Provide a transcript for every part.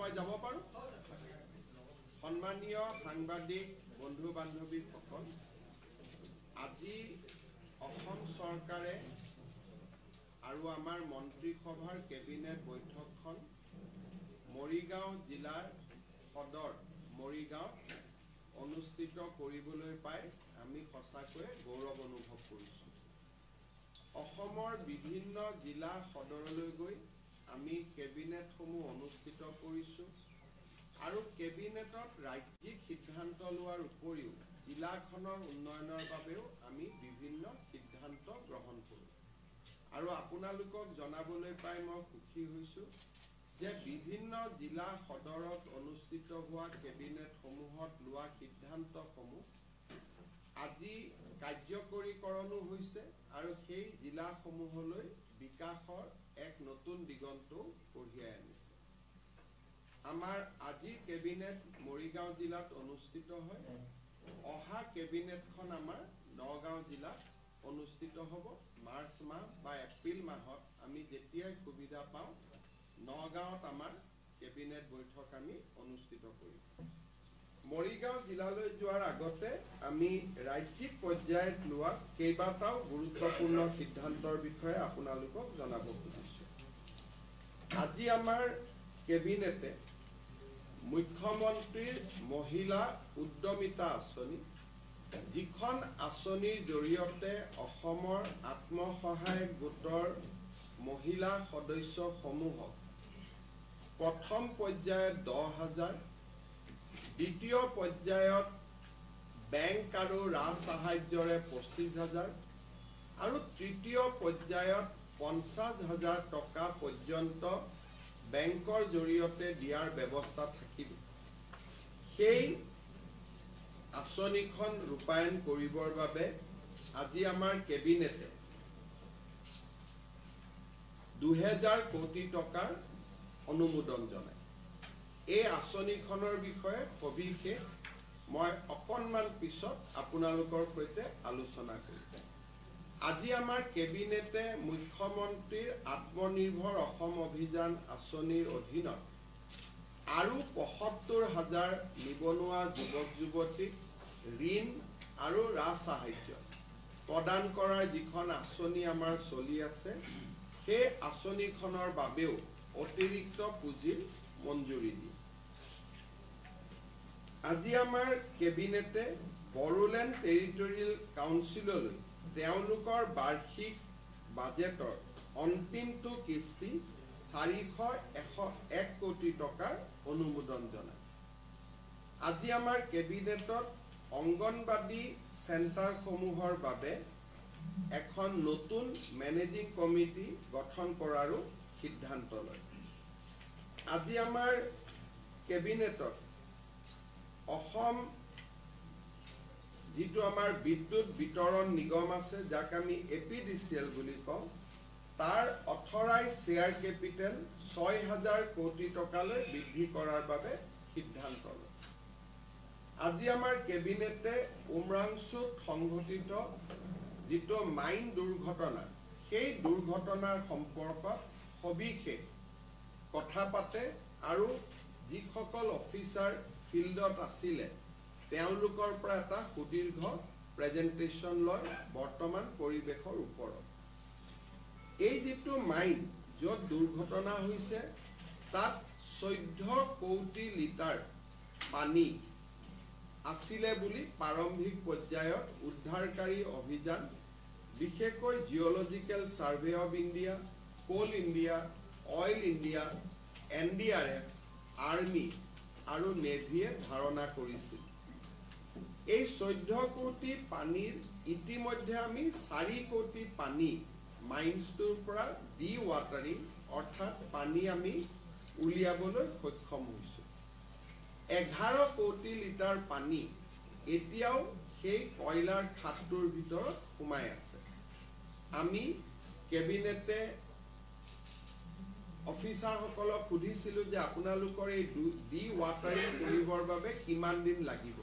মই যাব পাৰোঁ? সন্মানীয় সাংবাদিক বন্ধু বান্ধৱীসকল, আজি অসম চৰকাৰে আৰু আমাৰ মন্ত্ৰীসভাৰ কেবিনেট বৈঠকখন মৰিগাঁও জিলাৰ সদৰ মৰিগাঁৱত অনুষ্ঠিত কৰিবলৈ পাই আমি সঁচাকৈ গৌৰৱ অনুভৱ কৰিছোঁ। অসমৰ বিভিন্ন জিলা সদৰলৈ গৈ আমি কেবিনেটসমূহ অনুষ্ঠিত কৰিছোঁ আৰু কেবিনেটত ৰাজ্যিক সিদ্ধান্ত লোৱাৰ উপৰিও জিলাখনৰ উন্নয়নৰ বাবেও আমি বিভিন্ন সিদ্ধান্ত গ্ৰহণ কৰোঁ। আৰু আপোনালোকক জনাবলৈ পাই মই সুখী হৈছোঁ যে বিভিন্ন জিলা সদৰত অনুষ্ঠিত হোৱা কেবিনেটসমূহত লোৱা সিদ্ধান্তসমূহ আজি কাৰ্যকৰীকৰণো হৈছে আৰু সেই জিলাসমূহলৈ বিকাশৰ এক নতুন দিগন্তও কঢ়িয়াই আনিছে। আমাৰ আজিৰ কেবিনেট মৰিগাঁও জিলাত অনুষ্ঠিত হয়। অহা কেবিনেটখন আমাৰ নগাঁও জিলাত অনুষ্ঠিত হ'ব। মাৰ্চ মাহ বা এপ্ৰিল মাহত আমি যেতিয়াই সুবিধা পাওঁ নগাঁৱত আমাৰ কেবিনেট বৈঠক আমি অনুষ্ঠিত কৰিম। মৰিগাঁও জিলালৈ যোৱাৰ আগতে আমি ৰাজ্যিক পৰ্যায়ত লোৱা কেইবাটাও গুৰুত্বপূৰ্ণ সিদ্ধান্তৰ বিষয়ে আপোনালোকক জনাব খুজিছোঁ। আজি আমাৰ কেবিনেটে মুখ্যমন্ত্ৰীৰ মহিলা উদ্যমিতা আঁচনি, যিখন আঁচনিৰ জৰিয়তে অসমৰ আত্মসহায়ক গোটৰ মহিলা সদস্যসমূহক প্ৰথম পৰ্যায়ত 10,000, দ্বিতীয় পৰ্যায়ত বেংক আৰু ৰাজসাহায্যৰে 25,000 আৰু তৃতীয় পৰ্যায়ত 50,000 টকা পৰ্যন্ত বেংকৰ জৰিয়তে দিয়াৰ ব্যৱস্থা থাকিব। সেই আঁচনিখন ৰূপায়ণ কৰিবৰ বাবে আজি আমাৰ কেবিনেটে 2,000 কোটি টকাৰ অনুমোদন জনায়। এই আঁচনিখনৰ বিষয়ে সবিশেষ মই অকণমান পিছত আপোনালোকৰ সৈতে আলোচনা কৰিম। আজি আমাৰ কেবিনেটে মুখ্যমন্ত্ৰীৰ আত্মনিৰ্ভৰ অসম অভিযান আঁচনিৰ অধীনত আৰু ৭৫,000 নিবনুৱা যুৱক যুৱতীক ঋণ আৰু ৰাজসাহায্য প্ৰদান কৰাৰ যিখন আঁচনি আমাৰ চলি আছে, সেই আঁচনিখনৰ বাবেও অতিৰিক্ত পুঁজিৰ মঞ্জুৰি দিয়ে। আজি আমাৰ কেবিনেটে বড়োলেণ্ড টেৰিটৰিয়েল কাউন্সিললৈ তেওঁলোকৰ বাৰ্ষিক বাজেটৰ অন্তিমটো কিস্তি 401 কোটি টকাৰ অনুমোদন জনায়। আজি আমাৰ কেবিনেটত অংগনবাদী চেণ্টাৰসমূহৰ বাবে এখন নতুন মেনেজিং কমিটি গঠন কৰাৰো সিদ্ধান্ত লয়। আজি আমাৰ কেবিনেটত অসম যিটো আমাৰ বিদ্যুৎ বিতৰণ নিগম আছে, যাক আমি APDCL বুলি কওঁ, তাৰ অথৰাইজ শ্বেয়াৰ কেপিটেল 6,000 কোটি টকালৈ বৃদ্ধি কৰাৰ বাবে সিদ্ধান্ত লয়। আজি আমাৰ কেবিনেটে উমৰাংচুত সংঘটিত যিটো মাইন দুৰ্ঘটনা, সেই দুৰ্ঘটনাৰ সম্পৰ্কত সবিশেষ কথা পাতে আৰু যিসকল অফিচাৰ ফিল্ডত আছিলে তেওঁলোকৰ পৰা এটা সুদীৰ্ঘ প্ৰেজেণ্টেশ্যন লয় বৰ্তমান পৰিৱেশৰ ওপৰত। এই যিটো মাইন য'ত দুৰ্ঘটনা হৈছে, তাত 14 কোটি লিটাৰ পানী আছিলে বুলি প্ৰাৰম্ভিক পৰ্যায়ত উদ্ধাৰকাৰী অভিযান, বিশেষকৈ geological survey of India, coal India, oil India, NDRF, army আৰু নেভিয়ে ধাৰণা কৰিছিল। এই 14 কোটি পানীৰ ইতিমধ্যে আমি 4 কোটি পানী মাইন্সটোৰ পৰা ডি ৱাটাৰিং অৰ্থাৎ পানী আমি উলিয়াবলৈ সক্ষম হৈছোঁ। 11 কোটি লিটাৰ পানী এতিয়াও সেই কয়লাৰ খাতটোৰ ভিতৰত সোমাই আছে। আমি কেবিনেটে অফিচাৰসকলক সুধিছিলোঁ যে আপোনালোকৰ এই ডি ৱাটাৰিং কৰিবৰ বাবে কিমান দিন লাগিব।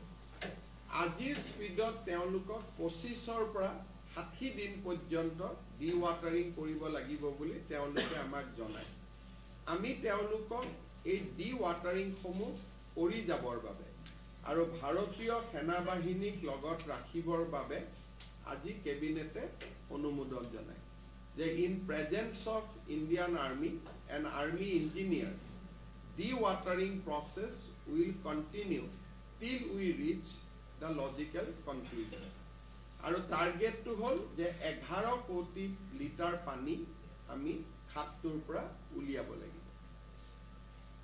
আজিৰ স্পীডত তেওঁলোকক 25ৰ পৰা 60 দিন পৰ্যন্ত ডি ৱাটাৰিং কৰিব লাগিব বুলি তেওঁলোকে আমাক জনায়। আমি তেওঁলোকক এই ডি ৱাটাৰিংসমূহ কৰি যাবৰ বাবে আৰু ভাৰতীয় সেনাবাহিনীক লগত ৰাখিবৰ বাবে আজি কেবিনেটে অনুমোদন জনায় যে in presence of Indian army and army engineers D watering process will continue টিল উই ৰিচ দ্য লজিকেল কনক্লুজন আৰু টাৰ্গেটটো হ'ল যে 11 কোটি লিটাৰ পানী আমি খাপটোৰ পৰা উলিয়াব লাগিব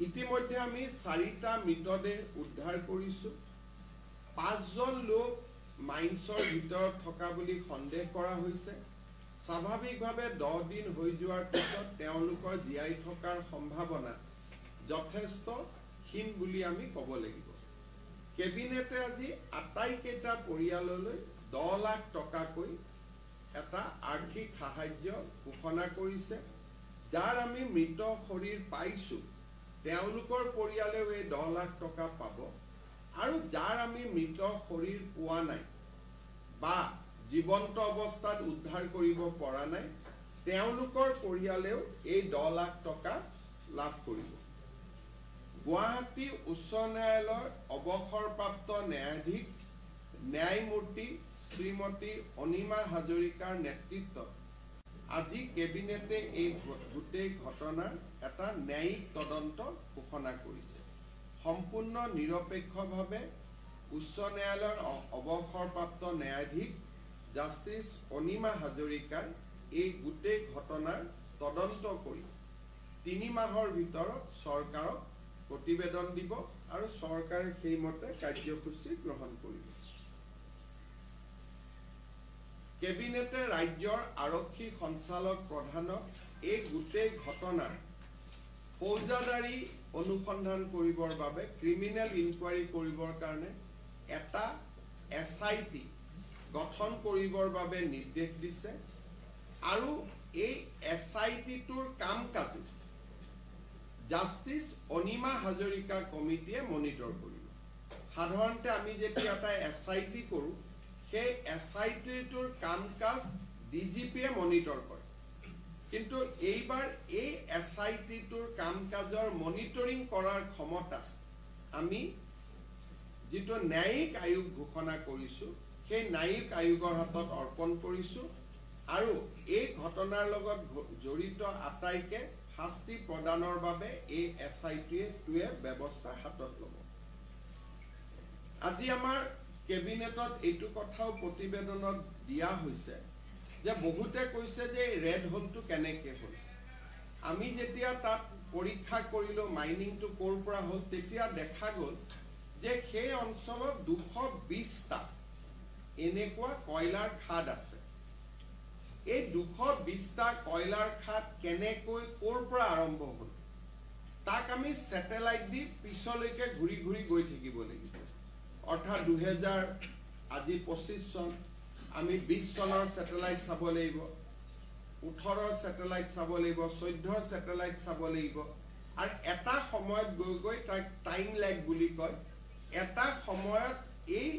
ইতিমধ্যে আমি 4টা মৃতদেহ উদ্ধাৰ কৰিছোঁ 5জন লোক মাইন্সৰ ভিতৰত থকা বুলি সন্দেহ কৰা হৈছে স্বাভাৱিকভাৱে 10 দিন হৈ যোৱাৰ পিছত তেওঁলোকৰ জীয়াই থকাৰ সম্ভাৱনা যথেষ্ট ক্ষীণ বুলি আমি ক'ব লাগিব কেবিনেটে আজি আটাইকেইটা পৰিয়াললৈ 10 লাখ টকাকৈ এটা আৰ্থিক সাহায্য ঘোষণা কৰিছে যাৰ আমি মৃত শৰীৰ পাইছোঁ তেওঁলোকৰ পৰিয়ালেও এই 10 লাখ টকা পাব আৰু যাৰ আমি মৃত শৰীৰ পোৱা নাই বা জীৱন্ত অৱস্থাত উদ্ধাৰ কৰিব পৰা নাই তেওঁলোকৰ পৰিয়ালেও এই 10 লাখ টকা লাভ কৰিব গুৱাহাটী উচ্চ ন্যায়ালয়ৰ অৱসৰপ্ৰাপ্ত ন্যায়াধীশ ন্যায়মূৰ্তি শ্ৰীমতী অনিমা হাজৰিকাৰ নেতৃত্বত আজি কেবিনেটে এই গোটেই ঘটনাৰ এটা ন্যায়িক তদন্ত ঘোষণা কৰিছে সম্পূৰ্ণ নিৰপেক্ষভাৱে উচ্চ ন্যায়ালয়ৰ অৱসৰপ্ৰাপ্ত ন্যায়াধীশ জাষ্টিছ অনিমা হাজৰিকাৰ এই গোটেই ঘটনাৰ তদন্ত কৰি 3 মাহৰ ভিতৰত চৰকাৰক প্ৰতিবেদন দিব আৰু চৰকাৰে সেইমতে কাৰ্যসূচী গ্ৰহণ কৰিব কেবিনেটে ৰাজ্যৰ আৰক্ষী সঞ্চালক প্ৰধানক এই গোটেই ঘটনাৰ ফৌজদাৰী অনুসন্ধান কৰিবৰ বাবে ক্ৰিমিনেল ইনকুৱাৰী কৰিবৰ কাৰণে এটা SIT গঠন কৰিবৰ বাবে নিৰ্দেশ দিছে আৰু এই SITটোৰ কাম কাজ জাষ্টিছ অনিমা হাজৰিকা কমিটিয়ে মনিটৰ কৰিব সাধাৰণতে আমি যেতিয়া এটা SIT কৰোঁ সেই SITটোৰ কাম কাজ DGPয়ে মনিটৰ কৰে কিন্তু এইবাৰ এই SITটোৰ কাম কাজৰ মনিটৰিং কৰাৰ ক্ষমতা আমি যেটো ন্যায়িক আয়োগ ঘোষণা কৰিছো সেই ন্যায়িক আয়োগৰ হাতত অৰ্পণ কৰিছো আৰু এই ঘটনাৰ লগত জড়িত আটাইকে শাস্তি প্ৰদানৰ বাবে এই SITটোৱে ব্যৱস্থা হাতত ল'ব আজি আমাৰ কেবিনেটত এইটো কথাও প্ৰতিবেদনত দিয়া হৈছে যে বহুতে কৈছে যে ৰেড হোলটো কেনেকৈ হ'ল আমি যেতিয়া তাত পৰীক্ষা কৰিলো মাইনিংটো ক'ৰ পৰা হ'ল তেতিয়া দেখা গ'ল যে সেই অঞ্চলত 220টা এনেকুৱা কয়লাৰ খাদ আছে এই 220টা কয়লাৰ খাদ কেনেকৈ ক'ৰ পৰা আৰম্ভ হ'ল তাক আমি স্যাটেলাইট দি পিছলৈকে ঘূৰি ঘূৰি গৈ থাকিব লাগিব অৰ্থাৎ 2000 আজি 25 চন আমি 20 চনৰ স্যাটেলাইট চাব লাগিব 18ৰ স্যাটেলাইট চাব লাগিব 14ৰ স্যাটেলাইট চাব লাগিব আৰু এটা সময়ত গৈ গৈ তাক টাইম লেগ বুলি কয় এটা সময়ত এই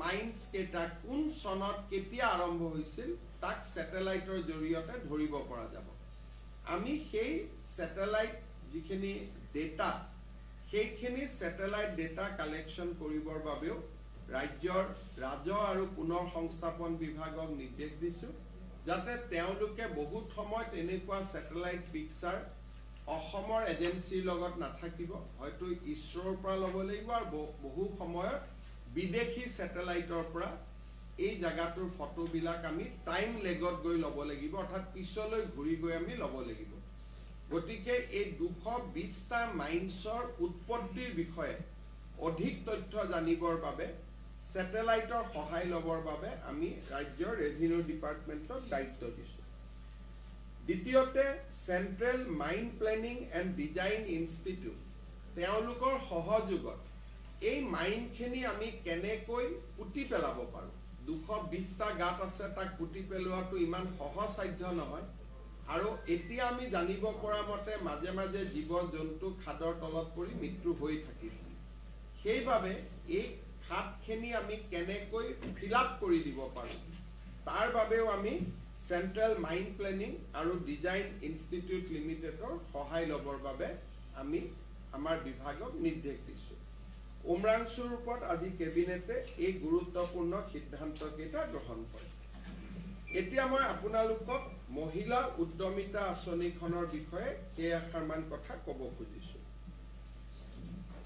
মাইন্স কেটা কোন চনত কেতিয়া আৰম্ভ হৈছিল তাক স্যাটেলাইটৰ জৰিয়তে ধৰিব পৰা যাব আমি সেই স্যাটেলাইট যিখিনি ডেটা সেইখিনি স্যাটেলাইট ডেটা কালেকশন কৰিবৰ বাবেও ৰাজ্যৰ ৰাজহ আৰু পুনৰ সংস্থাপন বিভাগক নিৰ্দেশ দিছো যাতে তেওঁলোকে বহুত সময়ত এনেকুৱা স্যাটেলাইট পিকচাৰ অসমৰ এজেন্সিৰ লগত নাথাকিব হয়তো ইছৰোৰ পৰা ল'ব লাগিব আৰু বহু সময়ত বিদেশী স্যাটেলাইটৰ পৰা এই জায়গাটোৰ ফটোবিলাক আমি টাইম লেগত গৈ ল'ব লাগিব অৰ্থাৎ পিছলৈ ঘূৰি গৈ আমি ল'ব লাগিব গতিকে এই 220টা মাইন্সৰ উৎপত্তিৰ বিষয়ে অধিক তথ্য জানিবৰ বাবে স্যাটেলাইটৰ সহায় ল'বৰ বাবে আমি ৰাজ্যৰ ৰেভিনিউ ডিপাৰ্টমেণ্টক দায়িত্ব দিছো দ্বিতীয়তে central mine planning and design institute তেওঁলোকৰ সহযোগত এই মাইনখিনি আমি কেনেকৈ পুতি পেলাব পাৰো 220টা গাঁত আছে তাক পুতি পেলোৱাটো ইমান সহজসাধ্য নহয় আৰু এতিয়া আমি জানিব পৰা মতে মাজে মাজে জীৱ জন্তু খাদৰ তলত পৰি মৃত্যু হৈ থাকিছিল সেইভাবে এই খাদখিনি আমি কেনেকৈ ফিল আপ কৰি দিব পাৰো তাৰ বাবেও আমি সেন্ট্ৰেল মাইন প্লেনিং আৰু ডিজাইন ইনষ্টিটিউট লিমিটেডৰ সহায় লবৰ বাবে আমি আমাৰ বিভাগক নিৰ্দেশ দিছোঁ। উমৰাংচুৰ ওপৰত আজি কেবিনেটে এই গুৰুত্বপূৰ্ণ সিদ্ধান্তকেইটা গ্ৰহণ কৰে। এতিয়া মই আপোনালোকক মহিলা উদ্যমিতা আঁচনিখনৰ বিষয়ে কেইআষাৰমান কথা ক'ব খুজিছোঁ।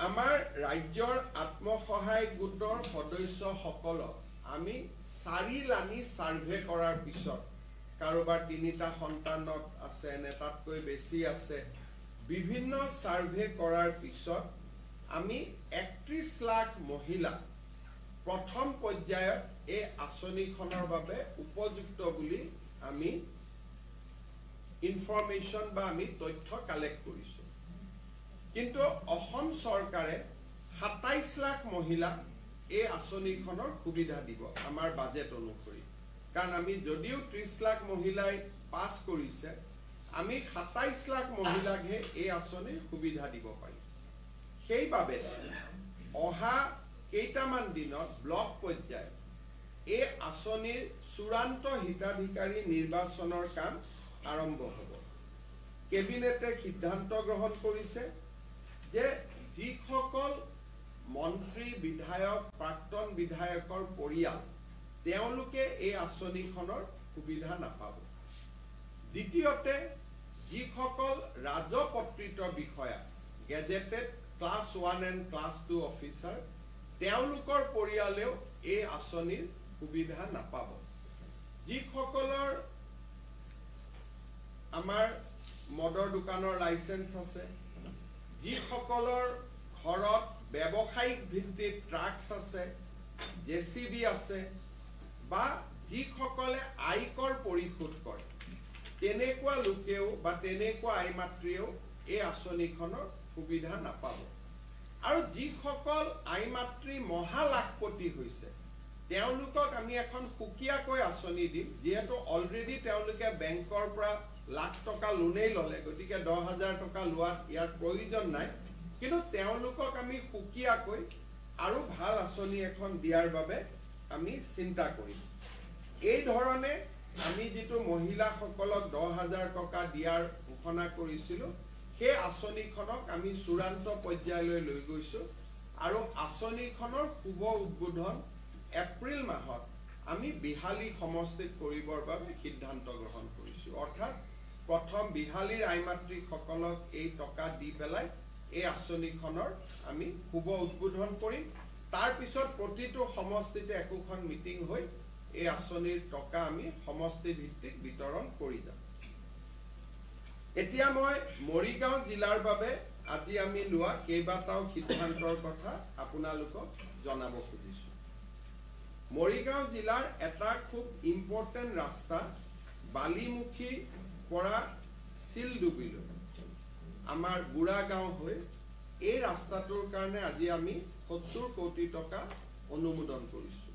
আমাৰ ৰাজ্যৰ আত্মসহায়ক গোটৰ সদস্যসকলক আমি 4 লানি ছাৰ্ভে কৰাৰ পিছত, কাৰোবাৰ 3টা সন্তানত আছে নে তাতকৈ বেছি আছে, বিভিন্ন ছাৰ্ভে কৰাৰ পিছত আমি 31 লাখ মহিলা প্ৰথম পৰ্যায়ত এই আঁচনিখনৰ বাবে উপযুক্ত বুলি আমি ইনফৰমেশ্যন বা আমি তথ্য কালেক্ট কৰিছোঁ। কিন্তু অসম চৰকাৰে 27 লাখ মহিলাক এই আঁচনিখনৰ সুবিধা দিব আমাৰ বাজেট অনুসৰি। কাৰণ আমি যদিও 30 লাখ মহিলাই পাছ কৰিছে, আমি 27 লাখ মহিলাকহে এই আঁচনিৰ সুবিধা দিব পাৰিম। সেইবাবে অহা কেইটামান দিনত ব্লক পৰ্যায়ত এই আঁচনিৰ চূড়ান্ত হিতাধিকাৰী নিৰ্বাচনৰ কাম আৰম্ভ হ'ব। কেবিনেটে সিদ্ধান্ত গ্ৰহণ কৰিছে যে যিসকল মন্ত্ৰী, বিধায়ক, প্ৰাক্তন বিধায়কৰ পৰিয়াল, তেওঁলোকে এই আঁচনিখনৰ সুবিধা নাপাব। দ্বিতীয়তে, যিসকল ৰাজপত্ৰিত বিষয়া, gazetted class 1 and class 2 officer, তেওঁলোকৰ পৰিয়ালেও এই আঁচনিৰ সুবিধা নাপাব। যিসকলৰ আমাৰ মদৰ দোকানৰ লাইচেন্স আছে, যিসকলৰ ঘৰত ব্যৱসায়িক ভিত্তিত ট্ৰাক্স আছে, JCB আছে, বা যিসকলে আয়কৰ পৰিশোধ কৰে, তেনেকুৱা লোকেও বা তেনেকুৱা আই মাতৃয়েও এই আঁচনিখনৰ সুবিধা নাপাব। আৰু যিসকল আই মাতৃ মহালাখপতি হৈছে, তেওঁলোকক আমি এখন সুকীয়াকৈ আঁচনি দিম। যিহেতু অলৰেডি তেওঁলোকে বেংকৰ পৰা লাখ টকা লোনেই ল'লে, গতিকে 10,000 টকা লোৱাত ইয়াৰ প্ৰয়োজন নাই। কিন্তু তেওঁলোকক আমি সুকীয়াকৈ আৰু ভাল আঁচনি এখন দিয়াৰ বাবে আমি চিন্তা কৰিম। এই ধৰণে আমি যিটো মহিলাসকলক 10,000 টকা দিয়াৰ ঘোষণা কৰিছিলোঁ, সেই আঁচনিখনক আমি চূড়ান্ত পৰ্যায়লৈ লৈ গৈছোঁ। আৰু আঁচনিখনৰ শুভ উদ্বোধন এপ্ৰিল মাহত আমি বিহালী সমষ্টিত কৰিবৰ বাবে সিদ্ধান্ত গ্ৰহণ কৰিছোঁ। অৰ্থাৎ প্ৰথম বিহালীৰ আই মাতৃসকলক এই টকা দি পেলাই এই আঁচনিখনৰ আমি শুভ উদ্বোধন কৰিম। তাৰ পিছত প্ৰতিটো সমষ্টিতে একোখন মিটিং হৈ এই আঁচনিৰ টকা আমি সমষ্টি ভিত্তিক বিতৰণ কৰি যাম। এতিয়া মই মৰিগাঁও জিলাৰ বাবে আজি আমি লোৱা কেইবাটাও সিদ্ধান্তৰ কথা আপোনালোকক জনাব খুজিছোঁ। মৰিগাঁও জিলাৰ এটা খুব ইম্পৰ্টেণ্ট ৰাস্তা বালিমুখীৰ পৰা চিলডুবিলৈ, আমাৰ বুঢ়াগাঁও হৈ, এই ৰাস্তাটোৰ কাৰণে আজি আমি 70 কোটি টকা অনুমোদন কৰিছোঁ।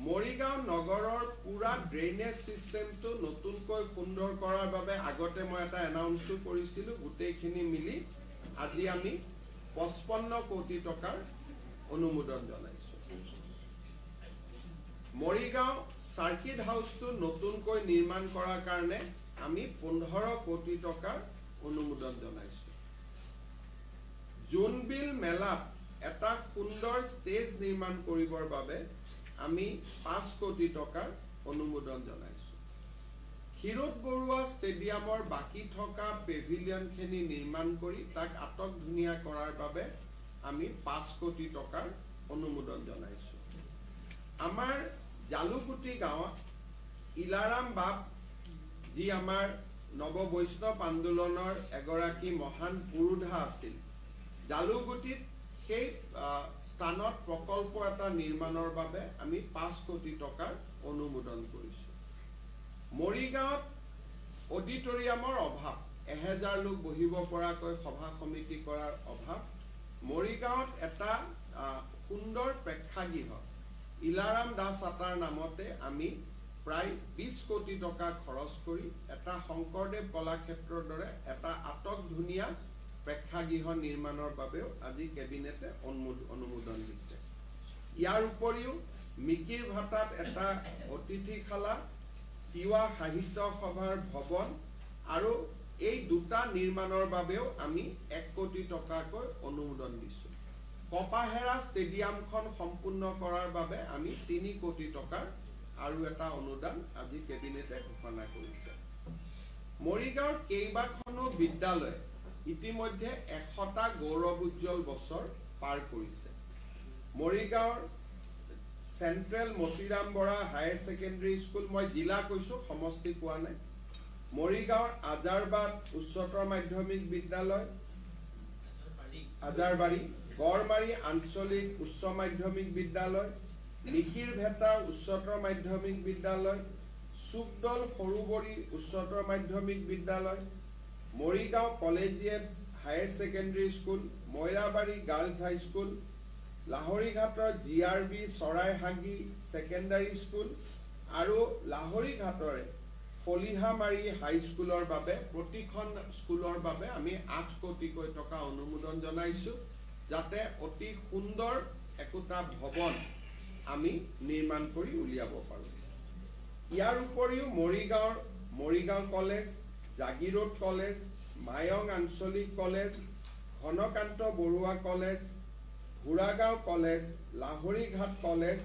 মৰিগাঁও নগৰৰ পুৰা ড্ৰেইনেজ ছিষ্টেমটো নতুনকৈ সুন্দৰ কৰাৰ বাবে আগতে মই এটা এনাউন্সো কৰিছিলোঁ। গোটেইখিনি মিলি আজি আমি 55 কোটি টকাৰ অনুমোদন জনাইছোঁ। মৰিগাঁও চাৰ্কিট হাউচটো নতুনকৈ নিৰ্মাণ কৰাৰ কাৰণে আমি 15 কোটি টকাৰ অনুমোদন জনাইছোঁ। জোনবিল মেলাত এটা সুন্দৰ ষ্টেজ নিৰ্মাণ কৰিবৰ বাবে আমি 5 কোটি টকাৰ অনুমোদন জনাইছোঁ। ক্ষীৰোদ বৰুৱা ষ্টেডিয়ামৰ বাকী থকা পেভিলিয়নখিনি নিৰ্মাণ কৰি তাক আটক ধুনীয়া কৰাৰ বাবে আমি 5 কোটি টকাৰ অনুমোদন জনাইছোঁ। আমাৰ জালুকুটি গাঁৱত ইলাৰাম বাপ, যি আমাৰ নৱ বৈষ্ণৱ আন্দোলনৰ এগৰাকী মহান পুৰোধা আছিল, জালুকুটিত সেই স্থানত প্ৰকল্প এটা নিৰ্মাণৰ বাবে আমি 5 কোটি টকাৰ অনুমোদন কৰিছোঁ। মৰিগাঁৱত অডিটৰিয়ামৰ অভাৱ, 1000 লোক বহিব পৰাকৈ সভা সমিতি কৰাৰ অভাৱ। মৰিগাঁৱত এটা সুন্দৰ প্ৰেক্ষাগৃহ ইলাৰাম দাস আটাৰ নামতে আমি প্ৰায় 20 কোটি টকা খৰচ কৰি এটা শংকৰদেৱ কলাক্ষেত্ৰৰ দৰে এটা আটক ধুনীয়া প্ৰেক্ষাগৃহ নিৰ্মাণৰ বাবেও আজি কেবিনেটে অনুমোদন দিছে। ইয়াৰ উপৰিও মিকিৰ ভাটাত এটা অতিথিশালা, তিৱা সাহিত্য সভাৰ ভৱন আৰু এই দুটা নিৰ্মাণৰ বাবেও আমি 1 কোটি টকাকৈ অনুমোদন দিছোঁ কপাহেৰা ষ্টেডিয়ামখন সম্পূৰ্ণ কৰাৰ বাবে আমি 3 কোটি টকাৰ আৰু এটা অনুদান আজি কেবিনেটে ঘোষণা কৰিছে মৰিগাঁৱৰ কেইবাখনো বিদ্যালয় ইতিমধ্যে 100টা গৌৰৱ উজ্জ্বল বছৰ পাৰ কৰিছে মৰিগাঁৱৰ central Motiram Bora higher secondary school মই জিলা কৈছো সমষ্টি কোৱা নাই মৰিগাঁৱৰ আজাৰবাদ উচ্চতৰ মাধ্যমিক বিদ্যালয় আজাৰবাৰী গড়মাৰী আঞ্চলিক উচ্চ মাধ্যমিক বিদ্যালয় নিকিৰভেটা উচ্চতৰ মাধ্যমিক বিদ্যালয় সুকদল সৰুবৰী উচ্চতৰ মাধ্যমিক বিদ্যালয় Morigaon collegiate higher secondary school Moirabari girls high school লাহৰীঘাটৰ জিআৰবি চৰাইহাগী সেকেন্ডাৰী স্কুল আৰু লাহৰীঘাটৰে ফলিহামাৰী হাই স্কুলৰ বাবে প্ৰতিখন স্কুলৰ বাবে আমি 8 কোটিকৈ টকা অনুমোদন জনাইছো যাতে অতি সুন্দৰ একোটা ভৱন আমি নিৰ্মাণ কৰি উলিয়াব পাৰো ইয়াৰ উপৰিও মৰিগাঁও কলেজ জাগিৰোড কলেজ মায়ং আঞ্চলিক কলেজ ঘনকান্ত বৰুৱা কলেজ ঘোৰাগাঁও college Laharighat college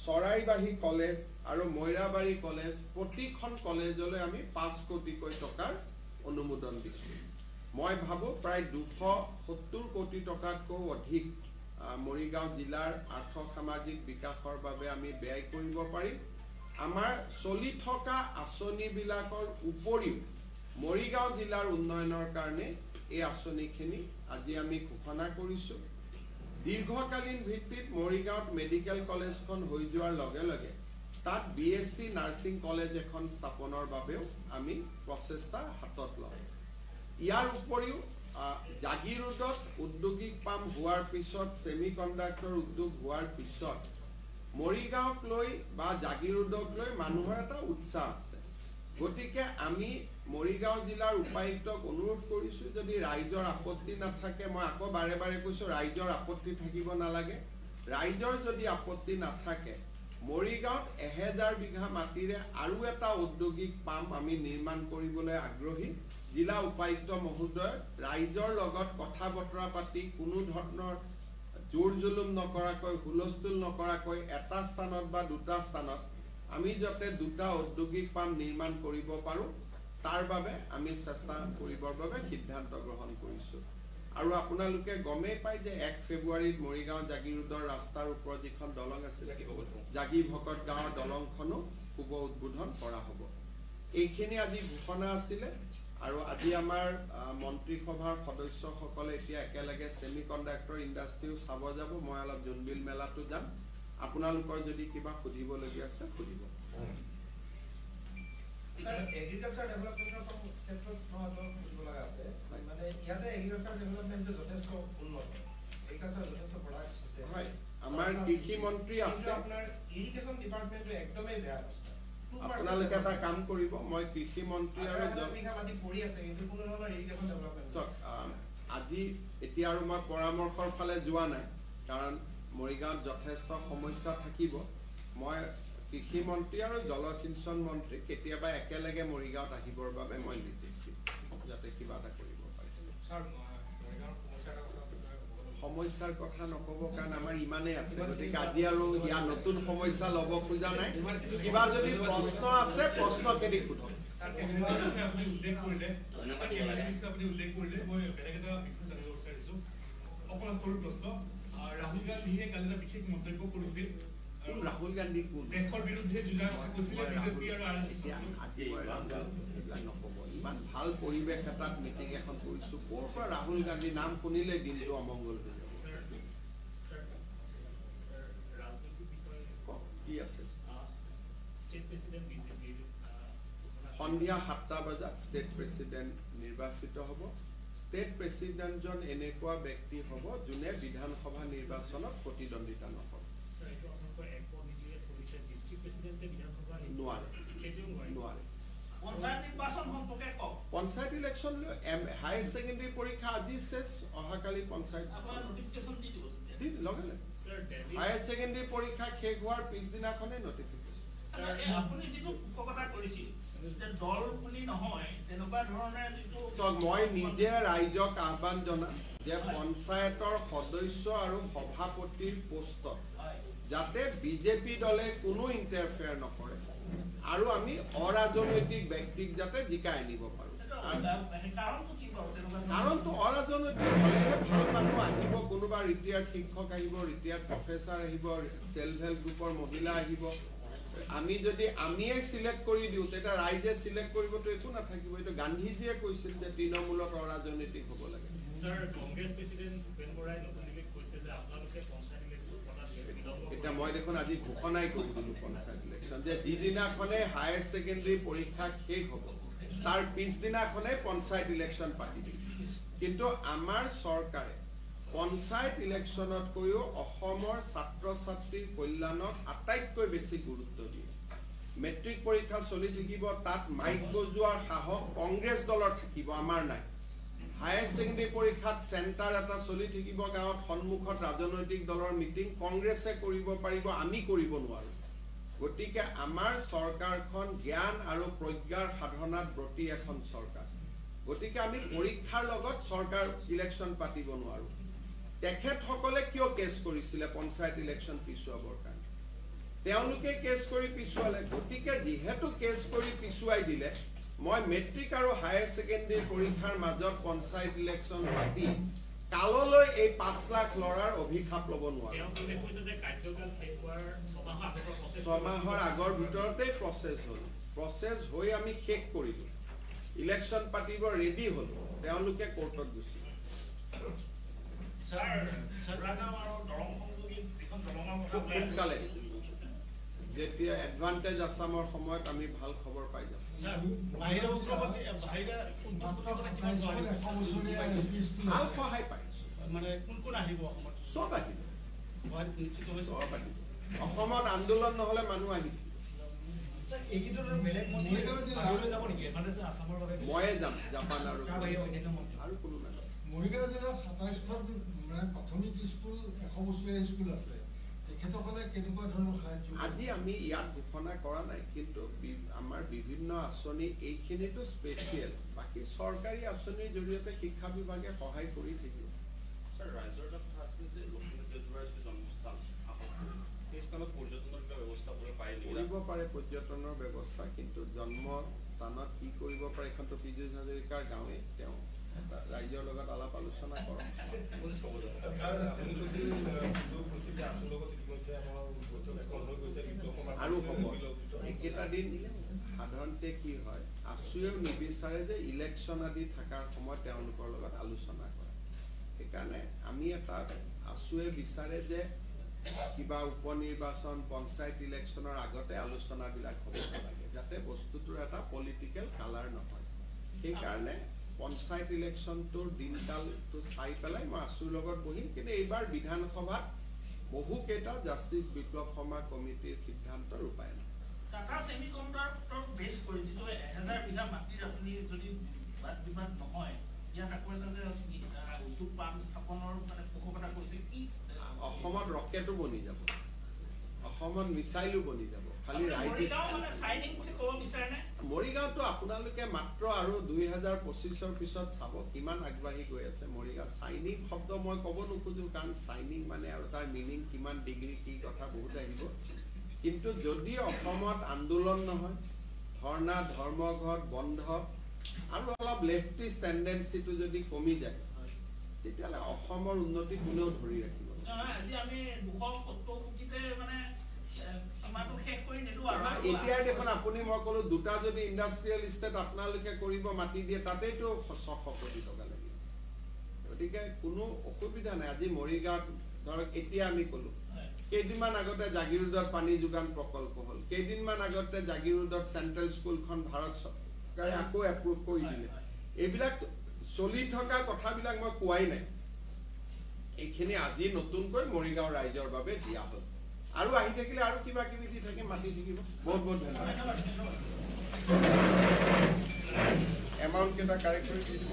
Charaibahi college আৰু ময়ৰাবাৰী কলেজ প্ৰতিখন কলেজলৈ আমি 5 কোটিকৈ টকাৰ অনুমোদন দিছো মই ভাবো প্ৰায় 270 কোটি টকাতকৈ অধিক মৰিগাঁও জিলাৰ আৰ্থ সামাজিক বিকাশৰ বাবে আমি ব্যয় কৰিব পাৰিম আমাৰ চলি থকা আঁচনিবিলাকৰ উপৰিও মৰিগাঁও জিলাৰ উন্নয়নৰ কাৰণে এই আঁচনিখিনি আজি আমি ঘোষণা কৰিছো দীৰ্ঘকালীন ভিত্তিত মৰিগাঁৱত মেডিকেল কলেজখন হৈ যোৱাৰ লগে লগে তাত বিএসসি নাৰ্ছিং কলেজ এখন স্থাপনৰ বাবেও আমি প্ৰচেষ্টা হাতত লওঁ ইয়াৰ উপৰিও জাগিৰোডত উদ্যোগিক পাম হোৱাৰ পিছত সেমিকণ্ডাক্টৰ উদ্যোগ হোৱাৰ পিছত মৰিগাঁওক লৈ বা জাগিৰোডক লৈ মানুহৰ এটা উৎসাহ আছে গতিকে আমি মৰিগাঁও জিলাৰ উপায়ুক্তক অনুৰোধ কৰিছো যদি ৰাইজৰ আপত্তি নাথাকে মই আকৌ বাৰে বাৰে কৈছো ৰাইজৰ আপত্তি থাকিব নালাগে ৰাইজৰ যদি আপত্তি নাথাকে মৰিগাঁৱত 1000 বিঘা মাটিৰে আৰু এটা উদ্যোগিক পাম আমি নিৰ্মাণ কৰিবলৈ আগ্ৰহী জিলা উপায়ুক্ত মহোদয় ৰাইজৰ লগত কথা বতৰা পাতি কোনো ধৰণৰ জোৰ জুলুম নকৰাকৈ হুলস্থুল নকৰাকৈ এটা স্থানত বা দুটা স্থানত আমি যাতে দুটা উদ্যোগিক পাম নিৰ্মাণ কৰিব পাৰো তাৰ বাবে আমি চেষ্টা কৰিবৰ বাবে সিদ্ধান্ত গ্ৰহণ কৰিছো আৰু আপোনালোকে গমে পায় যে 1 ফেব্ৰুৱাৰীত মৰিগাঁও জাগিৰোডৰ ৰাস্তাৰ ওপৰত যিখন দলং আছে জাগি ভকত গাঁৱৰ দলংখনো শুভ উদ্বোধন কৰা হ'ব এইখিনি আজি ঘোষণা আছিল আৰু আজি আমাৰ মন্ত্ৰী সভাৰ সদস্যসকলে এতিয়া একেলগে সেমিকণ্ডাক্টৰ ইণ্ডাষ্ট্ৰিও চাব যাব মই অলপ জুনবিল মেলাটো যাম আপোনালোকৰ যদি কিবা সুধিবলগীয়া আছে সুধিব এগ্ৰিকালচাৰ ডেভেলপমেন্টৰ ক্ষেত্ৰত সুধিব লগা আছে মানে ইয়াতে এগ্ৰিকালচাৰ ডেভেলপমেন্টটো যথেষ্ট উন্নত এগ্ৰিকালচাৰ যথেষ্ট প্ৰডাক্টছ আছে হয় আমাৰ কৃষি মন্ত্ৰী আছে আপোনাৰ ইৰিগেশ্যন ডিপাৰ্টমেন্টটো একদমই বেয়া অৱস্থা আপোনালোকে এটা কাম কৰিব মই কৃষি মন্ত্ৰী আৰু জলবিঘামাটি পৰি আছে কিন্তু কোনো ধৰণৰ ইৰিগেশ্যন ডেভেলপমেন্ট আজি এতিয়া আৰু মই পৰামৰ্শৰ ফালে যোৱা নাই কাৰণ মৰিগাঁৱত যথেষ্ট সমস্যা থাকিব মই কৃষি মন্ত্ৰী আৰু জলসিঞ্চন মন্ত্ৰী কেতিয়াবা একেলগে মৰিগাঁৱত আহিবৰ বাবে মই নিৰ্দেশ দিম যাতে কিবা এটা কৰিব পাৰে সমস্যাৰ কথা নকব কাৰণ আমাৰ ইমানেই আছে গতিকে আজি আৰু ইয়াৰ নতুন সমস্যা ল'ব খোজা নাই কিবা যদি প্ৰশ্ন আছে প্ৰশ্নখিনি সোধক ৰাহুল গান্ধীয়ে কালি এটা বিশেষ মন্তব্য কৰিছিল ৰাহুল গান্ধী কোন দেশৰ বিৰুদ্ধে যুঁজাৰ কৈছিলে বিজেপি আৰু নকব ইমান ভাল পৰিৱেশ এটাত মিটিং এখন কৰিছো ক'ৰ পৰা ৰাহুল গান্ধী নাম শুনিলে দিনটো অমংগল হৈ যাব কি আছে সন্ধিয়া 7টা বজাত ষ্টেট প্ৰেচিডেণ্ট নিৰ্বাচিত হ'ব ষ্টেট প্ৰেচিডেণ্টজন এনেকুৱা ব্যক্তি হ'ব যোনে বিধানসভা নিৰ্বাচনত প্ৰতিদ্বন্দ্বিতা নকৰে পঞ্চায়ত ইলেকশ্যন হায়াৰ ছেকেণ্ডাৰী পৰীক্ষা আজি শেষ অহাকালি পঞ্চায়ত লগে লগে হায়াৰ ছেকেণ্ডাৰী পৰীক্ষা শেষ হোৱাৰ পিছদিনাখনে নটিফিকেশ্যন আপুনি যিটো কথা কৰিছিল যে দল বুলি নহয় মই নিজে ৰাইজক আহ্বান জনাম যে পঞ্চায়তৰ সদস্য আৰু সভাপতিৰ পোষ্টত যাতে বিজেপি দলে কোনো ইণ্টাৰফেয়াৰ নকৰে আৰু আমি অৰাজনৈতিক ব্যক্তিক যাতে জিকাই আনিব পাৰোঁ। কাৰণটো অৰাজনৈতিক হ'লেহে ভাল মানুহ আহিব, কোনোবা ৰিটায়াৰ্ড শিক্ষক আহিব, ৰিটায়াৰ্ড প্ৰফেচাৰ আহিব, চেল্ফ হেল্প গ্ৰুপৰ মহিলা আহিব। আমি যদি আমিয়ে সিলেক্ট কৰি দিওঁ তেতিয়া ৰাইজে সিলেক্ট কৰিবতো একো নাথাকিব। এইটো গান্ধীজীয়ে কৈছিল যে তৃণমূলত অৰাজনৈতিক হ'ব লাগে। এতিয়া মই দেখোন আজি ঘোষণাই কৰি দিলোঁ পঞ্চায়ত ইলেকশ্যন যে যিদিনাখনে হায়াৰ ছেকেণ্ডেৰী পৰীক্ষা শেষ হ'ব তাৰ পিছদিনাখনে পঞ্চায়ত ইলেকশ্যন পাতি দিম। কিন্তু আমাৰ চৰকাৰে পঞ্চায়ত ইলেকশ্যনতকৈও অসমৰ ছাত্ৰ ছাত্ৰীৰ কল্যাণক আটাইতকৈ বেছি গুৰুত্ব দিয়ে। মেট্ৰিক পৰীক্ষা চলি থাকিব, তাত মাইক বজোৱাৰ সাহস কংগ্ৰেছ দলৰ থাকিব, আমাৰ নাই। হায়াৰ ছেকেণ্ডেৰী পৰীক্ষাত চেণ্টাৰ এটা চলি থাকিব গাঁৱত, সন্মুখত ৰাজনৈতিক দলৰ মিটিং, কংগ্ৰেছে কৰিব পাৰিব, আমি কৰিব নোৱাৰোঁ। গতিকে আমাৰ চৰকাৰখন জ্ঞান আৰু প্ৰজ্ঞাৰ সাধনাত ব্ৰতী এখন চৰকাৰ। গতিকে আমি পৰীক্ষাৰ লগত চৰকাৰ ইলেকশ্যন পাতিব নোৱাৰোঁ। তেখেতসকলে কিয় কেছ কৰিছিলে পঞ্চায়ত ইলেকশ্যন পিছুৱাবৰ কাৰণে? তেওঁলোকে কেছ কৰি পিছুৱালে। গতিকে যিহেতু কেছ কৰি পিছুৱাই দিলে, মই মেট্ৰিক আৰু হায়াৰ ছেকেণ্ডেৰী পৰীক্ষাৰ মাজত পঞ্চায়ত ইলেকশ্যন পাতি কাললৈ এই 5 লাখ ল'ৰাৰ অভিশাপ ল'ব নোৱাৰোঁ। 6 মাহৰ আগৰ ভিতৰতেই প্ৰচেছ হ'ল। প্ৰচেছ হৈ আমি শেষ কৰিলোঁ, ইলেকশ্যন পাতিব ৰেডি হ'ল, তেওঁলোকে কোৰ্টত গুচি গ'ল। সোনকালে যেতিয়া এডভান্টেজ আছামৰ সময়ত আমি ভাল খবৰ পাই যাম। ভাল সহায় পাইছোঁ, চব আহিব। অসমত আন্দোলন নহ'লে মানুহ আহিব। ময়ে যাম, জাপান আৰু কোনো নাযায়। মৰিগাঁও জিলাত 27খন প্ৰাথমিক স্কুল 100 বছৰীয়া স্কুল আছে। তেখেতসকলে কেনেকুৱা ধৰণৰ সাহায্য? আজি আমি ইয়াত ঘোষণা কৰা নাই, কিন্তু আমাৰ বিভিন্ন আঁচনি এইখিনিতো স্পেচিয়েল, বাকী চৰকাৰী আঁচনিৰ জৰিয়তে শিক্ষা বিভাগে সহায় কৰি থাকিব। কৰিব পাৰে পৰ্যটনৰ ব্যৱস্থা, কিন্তু জন্মস্থানত কি কৰিব পাৰে এইখনতো পীযুষ হাজৰিকাৰ গাঁৱে। তেওঁ ৰাইজৰ লগত আলাপ আলোচনা কৰক। আৰু হ'ব এইকেইটা দিন সাধাৰণতে কি হয়, আছুৱেও নিবিচাৰে যে ইলেকশ্যন আদি থকাৰ সময়ত তেওঁলোকৰ লগত আলোচনা কৰে। সেইকাৰণে আমি এটা আছুৱে বিচাৰে যে কিবা উপনিৰ্বাচন পঞ্চায়ত ইলেকশ্যনৰ আগতে আলোচনাবিলাক হ'ব লাগে, যাতে বস্তুটোৰ এটা পলিটিকেল কালাৰ নহয়। সেইকাৰণে পঞ্চায়ত ইলেকশ্যনটোৰ দিনকালটো চাই পেলাই মই আছুৰ লগত বহিম। কিন্তু এইবাৰ বিধানসভাত বহুকেইটা জাষ্টিছ বিপ্লৱ শৰ্মা কমিটিৰ সিদ্ধান্ত ৰূপায়ণ। টাটা ছেমিকণ্ডাক্টৰ বেছ কৰি যিটো 1000 বিঘা মাটিৰ আপুনি যদি বাদ বিবাদ নহয়, ইয়াত আকৌ এটা যে উদ্যোগ পাম স্থাপনৰ পোষকতা কৰিছে, কি অসমত ৰকেটো বনি যাব, অসমত মিছাইলো বনি যাব। খালি মৰিগাঁওতো আপোনালোকে মাত্ৰ আৰু 2025ৰ পিছত চাব কিমান আগবাঢ়ি গৈ আছে মৰিগাঁও। চাইনিং শব্দ মই ক'ব নোখোজো, কাৰণ চাইনিং মানে আৰু তাৰ মিনিং কিমান ডিগ্ৰী কি কথা বহুত আহিব। কিন্তু যদি অসমত আন্দোলন নহয়, ধৰ্ণা ধৰ্মঘট বন্ধ আৰু অলপ লেফটিষ্ট টেণ্ডেঞ্চিটো যদি কমি যায়, তেতিয়াহ'লে অসমৰ উন্নতি কোনেও ধৰি ৰাখিব। এতিয়াই দেখোন আপুনি মই ক'লো দুটা যদি ইণ্ডাষ্ট্ৰিয়েল ইষ্টেট আপোনালোকে কৰিব মাতি দিয়ে, তাতেইতো 600 কোটি টকা লাগিব। গতিকে কোনো অসুবিধা নাই। আজি মৰিগাঁৱত ধৰক এতিয়া আমি ক'লো কেইদিনমান আগতে জাগিৰোডত পানী যোগান প্ৰকল্প হ'ল, কেইদিনমান আগতে জাগিৰোডত চেণ্ট্ৰেল স্কুলখন ভাৰত চৰকাৰে আকৌ এপ্ৰুভ কৰি দিলে। এইবিলাক চলি থকা কথাবিলাক মই কোৱাই নাই, এইখিনি আজি নতুনকৈ মৰিগাঁও ৰাইজৰ বাবে দিয়া হ'ল। আৰু আহি থাকিলে আৰু কিবা কিবি দি থাকিম, মাতি থাকিব। বহুত বহুত ধন্যবাদ। এমাউণ্ট কেইটা কাৰেক্ট কৰি দি দিব।